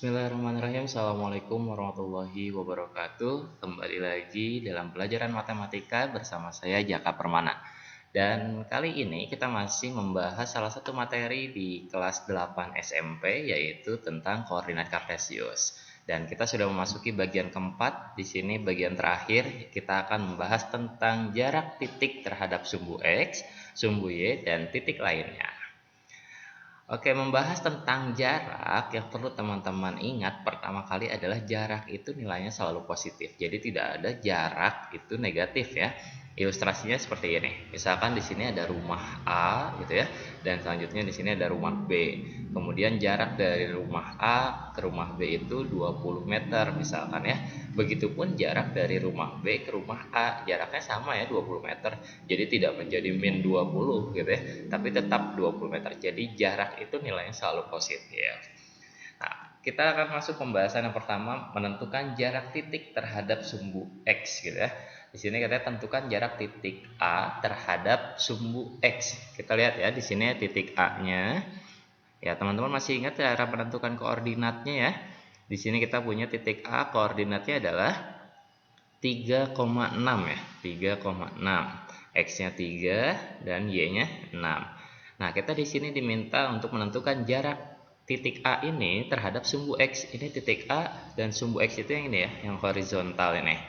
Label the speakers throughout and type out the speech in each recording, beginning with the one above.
Speaker 1: Bismillahirrahmanirrahim. Assalamualaikum warahmatullahi wabarakatuh. Kembali lagi dalam pelajaran matematika bersama saya Jaka Permana. Dan kali ini kita masih membahas salah satu materi di kelas 8 SMP, yaitu tentang koordinat kartesius. Dan kita sudah memasuki bagian keempat. Di sini bagian terakhir kita akan membahas tentang jarak titik terhadap sumbu X, sumbu Y, dan titik lainnya. Oke, membahas tentang jarak, yang perlu teman-teman ingat pertama kali adalah jarak itu nilainya selalu positif. Jadi tidak ada jarak itu negatif ya. Ilustrasinya seperti ini. Misalkan di sini ada rumah A gitu ya, dan selanjutnya di sini ada rumah B. Kemudian jarak dari rumah A ke rumah B itu 20 meter misalkan ya. Begitupun jarak dari rumah B ke rumah A, jaraknya sama ya 20 meter. Jadi tidak menjadi min 20 gitu ya, tapi tetap 20 meter. Jadi jarak itu nilainya selalu positif. Nah, kita akan masuk pembahasan yang pertama, menentukan jarak titik terhadap sumbu X gitu ya. Di sini kita tentukan jarak titik A terhadap sumbu X. Kita lihat ya, di sini titik A-nya. Ya, teman-teman masih ingat cara menentukan koordinatnya ya. Di sini kita punya titik A, koordinatnya adalah 3,6 ya, 3,6. X-nya 3 dan Y-nya 6. Nah, kita di sini diminta untuk menentukan jarak titik A ini terhadap sumbu X. Ini titik A dan sumbu X itu yang ini ya, yang horizontal ini.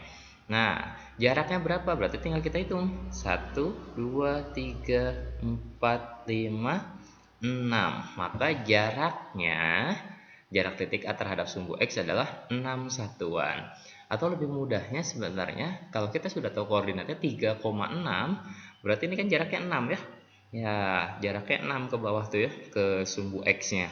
Speaker 1: Nah, jaraknya berapa? Berarti tinggal kita hitung. 1, 2, 3, 4, 5, 6. Maka jarak titik A terhadap sumbu X adalah 6 satuan. Atau lebih mudahnya sebenarnya, kalau kita sudah tahu koordinatnya 3,6, berarti ini kan jaraknya 6 ya. Ya, jaraknya 6 ke bawah tuh ya, ke sumbu X-nya.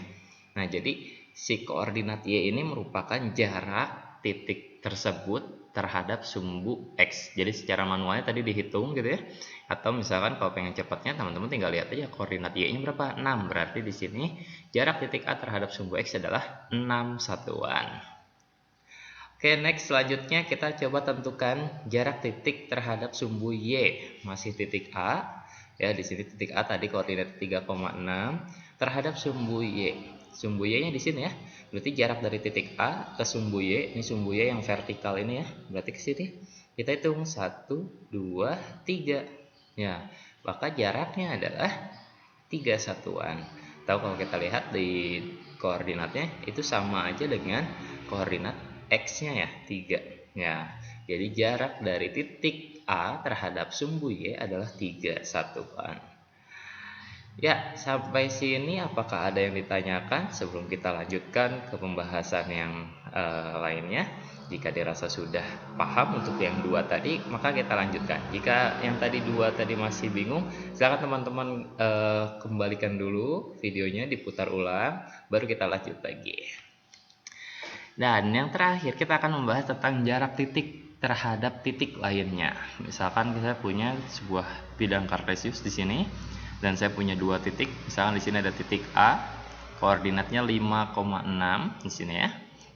Speaker 1: Nah, jadi si koordinat Y ini merupakan jarak titik tersebut terhadap sumbu X. Jadi secara manualnya tadi dihitung gitu ya. Atau misalkan kalau pengen cepatnya, teman-teman tinggal lihat aja koordinat Y-nya berapa? 6. Berarti di sini jarak titik A terhadap sumbu X adalah 6 satuan. Oke, next selanjutnya kita coba tentukan jarak titik terhadap sumbu Y. Masih titik A. Ya, di sini titik A tadi koordinat 3,6 terhadap sumbu Y. Sumbu Y-nya di sini ya. Berarti jarak dari titik A ke sumbu Y, ini sumbu Y yang vertikal ini ya. Berarti ke sini kita hitung 1, 2, 3. Ya, maka jaraknya adalah 3 satuan. Tahu kalau kita lihat di koordinatnya itu sama aja dengan koordinat X-nya ya, 3. Ya, jadi jarak dari titik A terhadap sumbu Y adalah 3 satuan. Ya, sampai sini apakah ada yang ditanyakan sebelum kita lanjutkan ke pembahasan yang lainnya? Jika dirasa sudah paham untuk yang 2 tadi, maka kita lanjutkan. Jika yang tadi 2 tadi masih bingung, silakan teman-teman kembalikan dulu videonya, diputar ulang, baru kita lanjut lagi. Dan yang terakhir kita akan membahas tentang jarak titik terhadap titik lainnya. Misalkan kita punya sebuah bidang kartesius di sini, dan saya punya 2 titik. Misalkan di sini ada titik A, koordinatnya 5,6 di sini ya.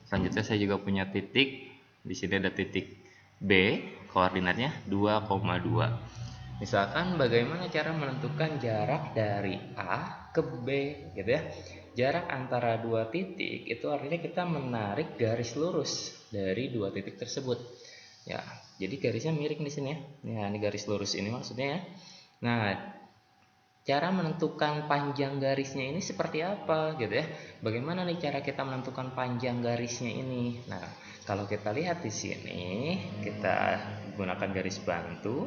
Speaker 1: Selanjutnya saya juga punya titik, di sini ada titik B, koordinatnya 2,2. Misalkan bagaimana cara menentukan jarak dari A ke B gitu ya. Jarak antara 2 titik itu artinya kita menarik garis lurus dari 2 titik tersebut. Ya, jadi garisnya miring di sini ya. Ya, ini garis lurus ini maksudnya ya. Nah, cara menentukan panjang garisnya ini seperti apa gitu ya. Bagaimana nih cara kita menentukan panjang garisnya ini? Nah, kalau kita lihat di sini, kita gunakan garis bantu.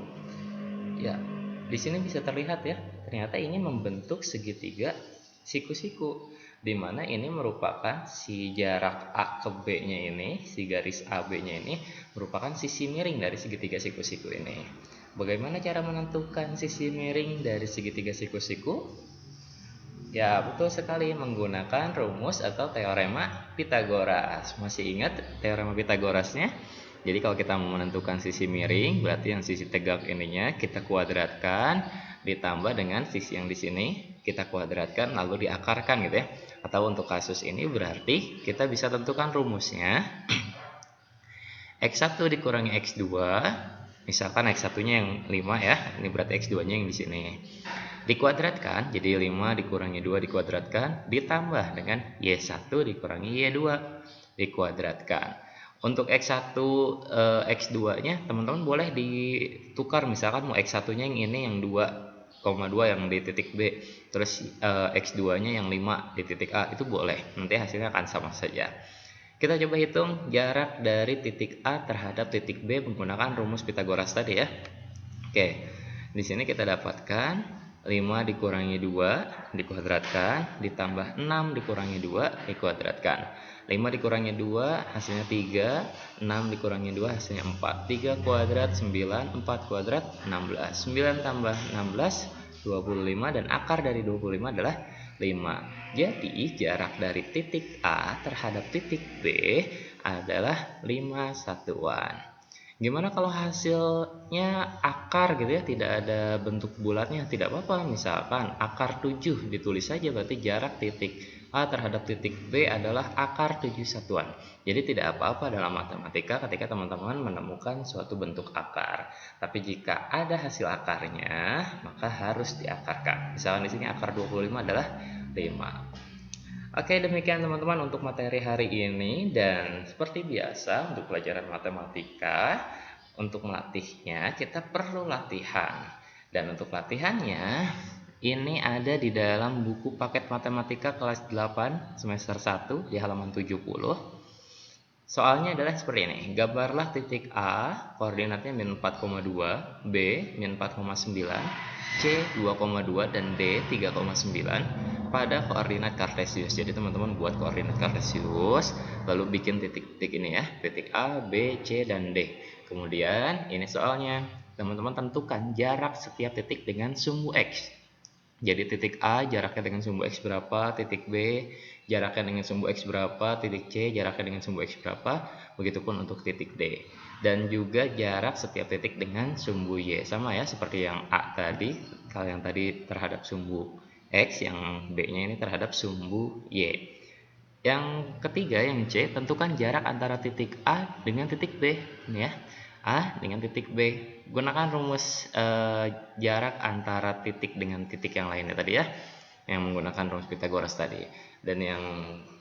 Speaker 1: Ya, di sini bisa terlihat ya. Ternyata ini membentuk segitiga siku-siku, di mana ini merupakan si jarak A ke B-nya ini, si garis AB-nya ini merupakan sisi miring dari segitiga siku-siku ini. Bagaimana cara menentukan sisi miring dari segitiga siku-siku? Ya, betul sekali, menggunakan rumus atau teorema Pitagoras. Masih ingat teorema Pitagorasnya? Jadi kalau kita mau menentukan sisi miring, berarti yang sisi tegak ininya kita kuadratkan ditambah dengan sisi yang di sini kita kuadratkan lalu diakarkan gitu ya. Atau untuk kasus ini berarti kita bisa tentukan rumusnya. X1 dikurangi X2. Misalkan X1-nya yang 5 ya, ini berarti X2-nya yang di sini. Dikuadratkan, jadi 5 dikurangi 2 dikuadratkan, ditambah dengan Y1 dikurangi Y2 dikuadratkan. Untuk X1, X2-nya teman-teman boleh ditukar, misalkan mau X1-nya yang ini yang 2,2 yang di titik B, terus X2-nya yang 5 di titik A, itu boleh, nanti hasilnya akan sama saja. Kita coba hitung jarak dari titik A terhadap titik B menggunakan rumus Pythagoras tadi ya. Oke, di sini kita dapatkan 5 dikurangi 2 dikuadratkan, ditambah 6 dikurangi 2 dikuadratkan. 5 dikurangi 2 hasilnya 3, 6 dikurangi 2 hasilnya 4. 3 kuadrat 9, 4 kuadrat 16. 9 tambah 16 25 dan akar dari 25 adalah 5. Jadi jarak dari titik A terhadap titik B adalah 5 satuan. Gimana kalau hasilnya akar gitu ya, tidak ada bentuk bulatnya? Tidak apa-apa, misalkan akar 7 ditulis saja, berarti jarak titik A terhadap titik B adalah akar 7 satuan. Jadi tidak apa-apa dalam matematika ketika teman-teman menemukan suatu bentuk akar. Tapi jika ada hasil akarnya, maka harus diakarkan. Misalkan di sini akar 25 adalah 5. Oke, demikian teman-teman untuk materi hari ini, dan seperti biasa untuk pelajaran matematika, untuk melatihnya kita perlu latihan. Dan untuk latihannya ini ada di dalam buku paket matematika kelas 8 semester 1 di halaman 70. Soalnya adalah seperti ini. Gambarlah titik A, koordinatnya min 4,2, B min 4,9, C 2,2 dan D 3,9 pada koordinat kartesius. Jadi teman-teman buat koordinat kartesius, lalu bikin titik-titik ini ya, titik A, B, C, dan D. Kemudian ini soalnya, teman-teman tentukan jarak setiap titik dengan sumbu X. Jadi titik A jaraknya dengan sumbu X berapa, titik B jaraknya dengan sumbu X berapa, titik C jaraknya dengan sumbu X berapa, begitupun untuk titik D. Dan juga jarak setiap titik dengan sumbu Y, sama ya seperti yang A tadi, kalau yang tadi terhadap sumbu X, yang B-nya ini terhadap sumbu Y. Yang ketiga, yang C, tentukan jarak antara titik A dengan titik B, ini ya. A dengan titik B. Gunakan rumus jarak antara titik dengan titik yang lainnya tadi ya, yang menggunakan rumus Pythagoras tadi. Dan yang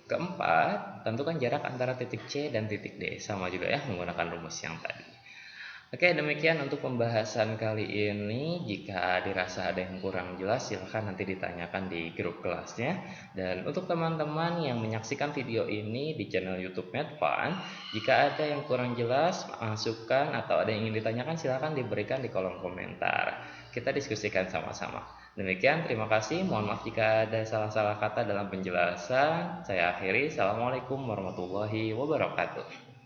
Speaker 1: keempat, tentukan jarak antara titik C dan titik D, sama juga ya, menggunakan rumus yang tadi. Oke, demikian untuk pembahasan kali ini. Jika dirasa ada yang kurang jelas, silahkan nanti ditanyakan di grup kelasnya. Dan untuk teman-teman yang menyaksikan video ini di channel YouTube Medfun, jika ada yang kurang jelas, masukan atau ada yang ingin ditanyakan, silahkan diberikan di kolom komentar. Kita diskusikan sama-sama. Demikian, terima kasih. Mohon maaf jika ada salah-salah kata dalam penjelasan. Saya akhiri. Assalamualaikum warahmatullahi wabarakatuh.